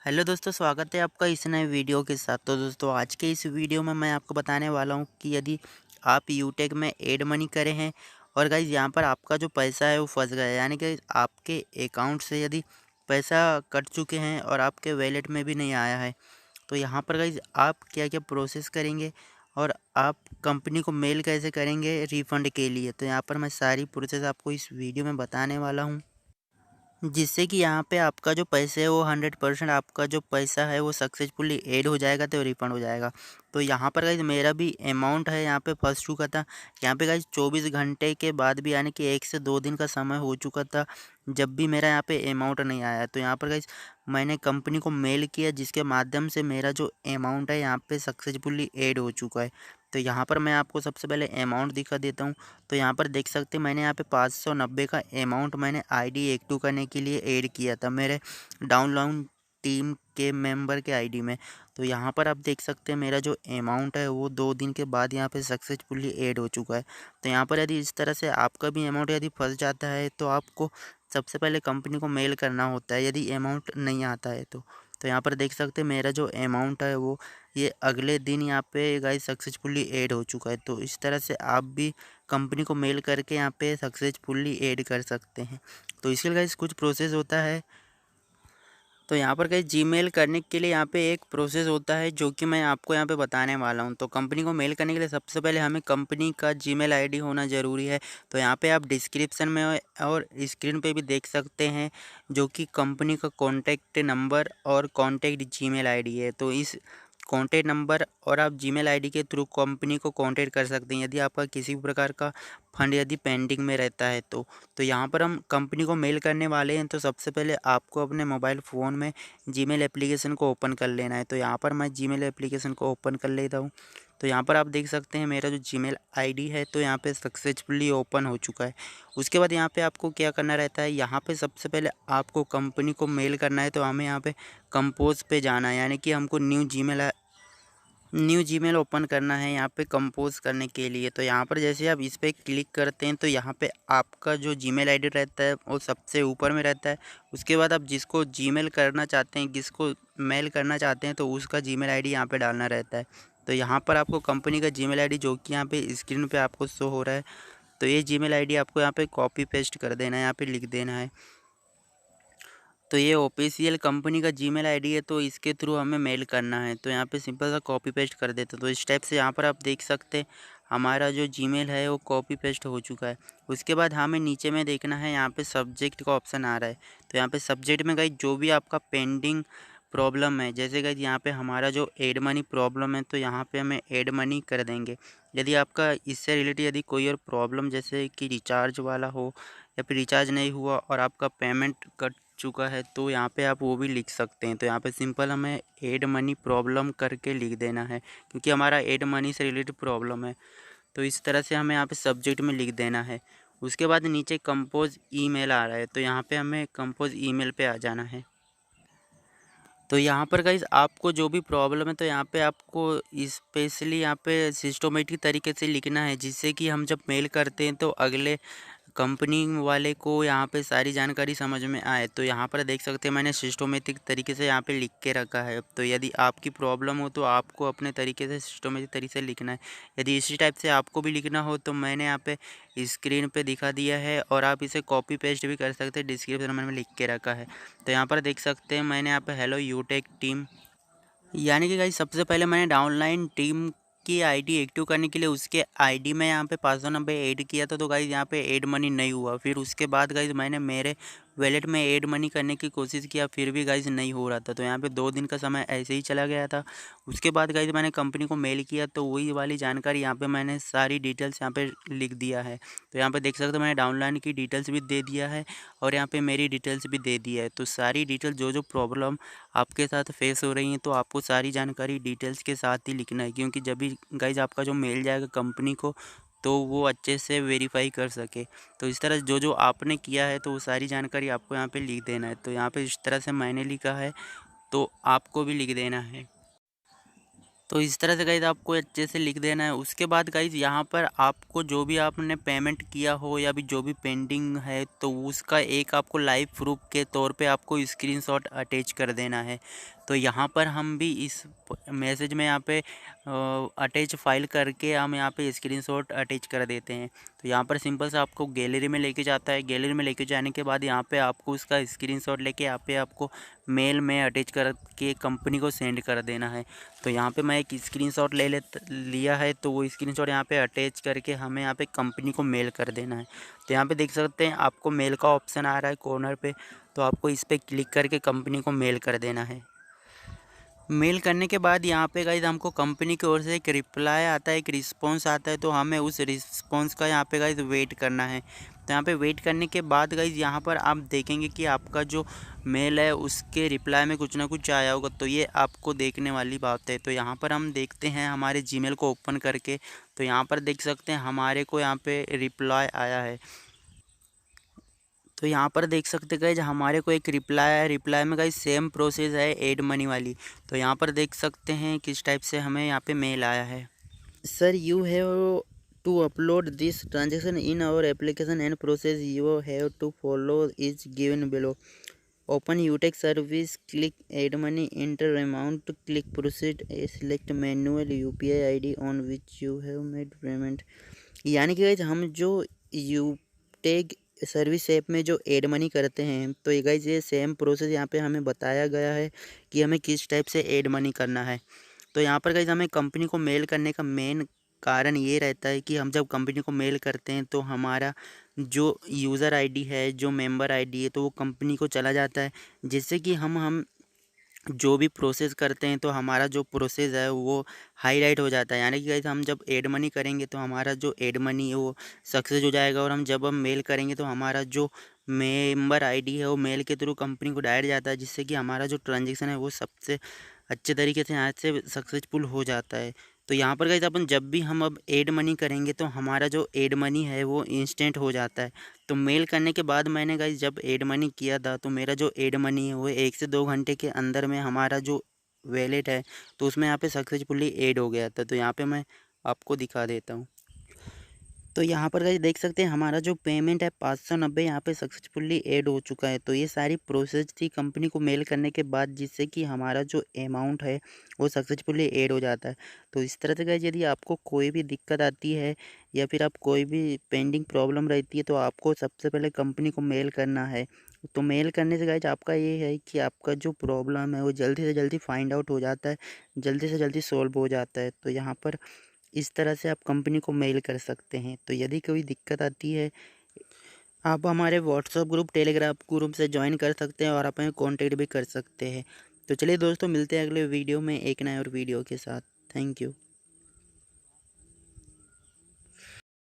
Hello दोस्तों, स्वागत है आपका इस नए वीडियो के साथ। तो दोस्तों, आज के इस वीडियो में मैं आपको बताने वाला हूँ कि यदि आप यूटेक में एड मनी करे हैं और गाइस यहाँ पर आपका जो पैसा है वो फंस गया है, यानी कि आपके अकाउंट से यदि पैसा कट चुके हैं और आपके वॉलेट में भी नहीं आया है, तो यहाँ पर गाइस आप क्या क्या प्रोसेस करेंगे और आप कंपनी को मेल कैसे करेंगे रिफ़ंड के लिए। तो यहाँ पर मैं सारी प्रोसेस आपको इस वीडियो में बताने वाला हूँ, जिससे कि यहाँ पे आपका जो पैसे है वो 100% आपका जो पैसा है वो सक्सेसफुली ऐड हो जाएगा, तो रिफ़ंड हो जाएगा। तो यहाँ पर गाइस मेरा भी अमाउंट है यहाँ पे फँस चुका था। यहाँ पे गाइस 24 घंटे के बाद भी, यानी कि 1 से 2 दिन का समय हो चुका था, जब भी मेरा यहाँ पे अमाउंट नहीं आया। तो यहाँ पर गाइस मैंने कंपनी को मेल किया, जिसके माध्यम से मेरा जो अमाउंट है यहाँ पे सक्सेसफुली ऐड हो चुका है। तो यहाँ पर मैं आपको सबसे पहले अमाउंट दिखा देता हूँ। तो यहाँ पर देख सकते हैं, मैंने यहाँ पे 590 का अमाउंट मैंने आईडी एक्टिव करने के लिए ऐड किया था मेरे डाउनलाइन टीम के मेंबर के आईडी में। तो यहाँ पर आप देख सकते हैं मेरा जो अमाउंट है वो 2 दिन के बाद यहाँ पे सक्सेसफुली ऐड हो चुका है। तो यहाँ पर यदि इस तरह से आपका भी अमाउंट यदि फंस जाता है, तो आपको सबसे पहले कंपनी को मेल करना होता है यदि अमाउंट नहीं आता है तो। तो यहाँ पर देख सकते हैं मेरा जो अमाउंट है वो ये अगले दिन यहाँ पे गाइस सक्सेसफुली ऐड हो चुका है। तो इस तरह से आप भी कंपनी को मेल करके यहाँ पे सक्सेसफुली ऐड कर सकते हैं। तो इसके लिए गाइस कुछ प्रोसेस होता है। तो यहाँ पर गाइस जीमेल करने के लिए यहाँ पे एक प्रोसेस होता है, जो कि मैं आपको यहाँ पे बताने वाला हूँ। तो कंपनी को मेल करने के लिए सबसे पहले हमें कंपनी का जीमेल आईडी होना ज़रूरी है। तो यहाँ पे आप डिस्क्रिप्शन में और स्क्रीन पे भी देख सकते हैं, जो कि कंपनी का कॉन्टैक्ट नंबर और कॉन्टैक्ट जीमेल आईडी है। तो इस कॉन्टैक्ट नंबर और आप जीमेल आईडी के थ्रू कंपनी को कॉन्टैक्ट कर सकते हैं, यदि आपका किसी भी प्रकार का फंड यदि पेंडिंग में रहता है तो। यहाँ पर हम कंपनी को मेल करने वाले हैं, तो सबसे पहले आपको अपने मोबाइल फ़ोन में जीमेल एप्लीकेशन को ओपन कर लेना है। तो यहाँ पर मैं जीमेल एप्लीकेशन को ओपन कर लेता हूँ। तो यहाँ पर आप देख सकते हैं मेरा जो जीमेल आईडी है तो यहाँ पे सक्सेसफुली ओपन हो चुका है। उसके बाद यहाँ पे आपको क्या करना रहता है, यहाँ पे सबसे पहले आपको कंपनी को मेल करना है। तो हमें यहाँ पे कंपोज पे जाना है, यानी कि हमको न्यू जीमेल ओपन करना है यहाँ पे कंपोज करने के लिए। तो यहाँ पर जैसे आप इस पर क्लिक करते हैं, तो यहाँ पे आपका जो जीमेल आईडी रहता है वो सबसे ऊपर में रहता है। उसके बाद आप जिसको जीमेल करना चाहते हैं, जिसको मेल करना चाहते हैं, तो उसका जीमेल आईडी यहाँ पे डालना रहता है। तो यहाँ पर आपको कंपनी का जीमेल आईडी, जो कि यहाँ पे स्क्रीन पे आपको शो हो रहा है, तो ये जीमेल आईडी आपको यहाँ पे कॉपी पेस्ट कर देना है, यहाँ पे लिख देना है। तो ये ऑफिशियल कंपनी का जीमेल आईडी है, तो इसके थ्रू हमें मेल करना है। तो यहाँ पे सिंपल सा कॉपी पेस्ट कर देते हैं। तो इस टाइप से यहाँ पर आप देख सकते हैं हमारा जो जीमेल है वो कॉपी पेस्ट हो चुका है। उसके बाद हमें नीचे में देखना है, यहाँ पे सब्जेक्ट का ऑप्शन आ रहा है। तो यहाँ पे सब्जेक्ट में गाइस जो भी आपका पेंडिंग प्रॉब्लम है, जैसे गाइस यहाँ पे हमारा जो एड मनी प्रॉब्लम है, तो यहाँ पे हमें एड मनी कर देंगे। यदि आपका इससे रिलेटेड यदि कोई और प्रॉब्लम, जैसे कि रिचार्ज वाला हो या फिर रिचार्ज नहीं हुआ और आपका पेमेंट कट चुका है, तो यहाँ पे आप वो भी लिख सकते हैं। तो यहाँ पे सिंपल हमें एड मनी प्रॉब्लम करके लिख देना है, क्योंकि हमारा एड मनी से रिलेटेड प्रॉब्लम है। तो इस तरह से हमें यहाँ पे सब्जेक्ट में लिख देना है। उसके बाद नीचे कंपोज ईमेल आ रहा है, तो यहाँ पे हमें कंपोज ईमेल पे आ जाना है। तो यहाँ पर गाइस आपको जो भी प्रॉब्लम है, तो यहाँ पे आपको स्पेशली यहाँ पे सिस्टमेटिक तरीके से लिखना है, जिससे कि हम जब मेल करते हैं तो अगले कंपनी वाले को यहाँ पे सारी जानकारी समझ में आए। तो यहाँ पर देख सकते हैं मैंने सिस्टमेटिक तरीके से यहाँ पे लिख के रखा है। तो यदि आपकी प्रॉब्लम हो तो आपको अपने तरीके से सिस्टमेटिक तरीके से लिखना है। यदि इसी टाइप से आपको भी लिखना हो तो मैंने यहाँ पे स्क्रीन पे दिखा दिया है, और आप इसे कॉपी पेस्ट भी कर सकते हैं, डिस्क्रिप्शन में लिख के रखा है। तो यहाँ पर देख सकते हैं मैंने यहाँ पे हेलो यूटेक टीम, यानी कि गाइस सबसे पहले मैंने डाउनलाइन टीम की आईडी एक्टिव करने के लिए उसके आईडी में यहाँ पे 590 ऐड किया था। तो गाइस यहाँ पे ऐड मनी नहीं हुआ। फिर उसके बाद गाइस मैंने मेरे वॉलेट में ऐड मनी करने की कोशिश किया, फिर भी गाइस नहीं हो रहा था। तो यहाँ पे 2 दिन का समय ऐसे ही चला गया था। उसके बाद गाइस मैंने कंपनी को मेल किया, तो वही वाली जानकारी यहाँ पे मैंने सारी डिटेल्स यहाँ पे लिख दिया है। तो यहाँ पे देख सकते हो मैंने डाउनलाइन की डिटेल्स भी दे दिया है, और यहाँ पे मेरी डिटेल्स भी दे दिया है। तो सारी डिटेल जो जो प्रॉब्लम आपके साथ फेस हो रही हैं, तो आपको सारी जानकारी डिटेल्स के साथ ही लिखना है, क्योंकि जब भी गाइज आपका जो मेल जाएगा कंपनी को, तो वो अच्छे से वेरीफाई कर सके। तो इस तरह जो जो आपने किया है, तो वो सारी जानकारी आपको यहाँ पे लिख देना है। तो यहाँ पे इस तरह से मैंने लिखा है, तो आपको भी लिख देना है। तो इस तरह से गाइज़ आपको अच्छे से लिख देना है। उसके बाद गाइज़ यहाँ पर आपको जो भी आपने पेमेंट किया हो या भी जो भी पेंडिंग है तो उसका एक आपको लाइव प्रूफ के तौर पे आपको स्क्रीनशॉट अटैच कर देना है। तो यहाँ पर हम भी इस मैसेज में यहाँ पे अटैच फाइल करके हम यहाँ पे स्क्रीनशॉट अटैच कर देते हैं। तो यहाँ पर सिंपल से आपको गैलरी में लेके जाता है। गैलरी में लेके जाने के बाद यहाँ पे आपको उसका स्क्रीनशॉट लेके यहाँ पे आपको मेल में अटैच करके कंपनी को सेंड कर देना है। तो यहाँ पे मैं एक स्क्रीनशॉट लिया है, तो वो स्क्रीनशॉट यहाँ पे अटैच करके हमें यहाँ पे कंपनी को मेल कर देना है। तो यहाँ पे देख सकते हैं आपको मेल का ऑप्शन आ रहा है कॉर्नर पे, तो आपको इस पर क्लिक करके कंपनी को मेल कर देना है। मेल करने के बाद यहाँ पे गाइज हमको कंपनी की ओर से एक रिप्लाई आता है, एक रिस्पॉन्स आता है। तो हमें उस रिस्पॉन्स का यहाँ पे गाइज वेट करना है। तो यहाँ पे वेट करने के बाद गाइज यहाँ पर आप देखेंगे कि आपका जो मेल है उसके रिप्लाई में कुछ ना कुछ आया होगा। तो ये आपको देखने वाली बात है। तो यहाँ पर हम देखते हैं हमारे जीमेल को ओपन करके, तो यहाँ पर देख सकते हैं हमारे को यहाँ पे रिप्लाई आया है। तो यहाँ पर देख सकते गाइज हमारे को एक रिप्लाई है। रिप्लाई में गाइज सेम प्रोसेस है एड मनी वाली। तो यहाँ पर देख सकते हैं किस टाइप से हमें यहाँ पे मेल आया है। Sir you have to upload this transaction in our application and process you have to follow is given below. Open UTech service, click add money, enter amount, click proceed, select manual UPI ID on which you have made payment. यानी कि guys हम जो यूटेक service app में जो add money करते हैं, तो ये गाइज ये सेम प्रोसेस यहाँ पे हमें बताया गया है कि हमें किस टाइप से एड मनी करना है। तो यहाँ पर गाइज हमें कंपनी को मेल करने का मेन कारण ये रहता है कि हम जब कंपनी को मेल करते हैं तो हमारा जो यूज़र आईडी है, जो मेंबर आईडी है, तो वो कंपनी को चला जाता है, जिससे कि हम जो भी प्रोसेस करते हैं तो हमारा जो प्रोसेस है वो हाईलाइट हो जाता है। यानी कि गाइस हम जब एड मनी करेंगे तो हमारा जो एड मनी है वो सक्सेस हो जाएगा, और हम जब मेल करेंगे तो हमारा जो मेंबर आईडी है वो मेल के थ्रू कंपनी को डायरेक्ट जाता है, जिससे कि हमारा जो ट्रांजेक्शन है वो सबसे अच्छे तरीके से यहाँ से सक्सेसफुल हो जाता है। तो यहाँ पर गाइस अपन जब भी हम अब एड मनी करेंगे तो हमारा जो एड मनी है वो इंस्टेंट हो जाता है। तो मेल करने के बाद मैंने गाइस जब एड मनी किया था तो मेरा जो एड मनी है वो 1 से 2 घंटे के अंदर में हमारा जो वैलेट है तो उसमें यहाँ पे सक्सेसफुली ऐड हो गया था। तो यहाँ पे मैं आपको दिखा देता हूँ। तो यहाँ पर गाइस देख सकते हैं हमारा जो पेमेंट है 590 यहाँ पे सक्सेसफुली ऐड हो चुका है। तो ये सारी प्रोसेस थी कंपनी को मेल करने के बाद, जिससे कि हमारा जो अमाउंट है वो सक्सेसफुली ऐड हो जाता है। तो इस तरह से गाइस यदि आपको कोई भी दिक्कत आती है या फिर आप कोई भी पेंडिंग प्रॉब्लम रहती है तो आपको सबसे पहले कंपनी को मेल करना है। तो मेल करने से गाइस आपका ये है कि आपका जो प्रॉब्लम है वो जल्दी से जल्दी फाइंड आउट हो जाता है, जल्दी से जल्दी सॉल्व हो जाता है। तो यहाँ पर इस तरह से आप कंपनी को मेल कर सकते हैं। तो यदि कोई दिक्कत आती है, आप हमारे व्हाट्सएप ग्रुप, टेलीग्राम ग्रुप से ज्वाइन कर सकते हैं और आप हमें कॉन्टेक्ट भी कर सकते हैं। तो चलिए दोस्तों, मिलते हैं अगले वीडियो में एक नए और वीडियो के साथ। Thank you.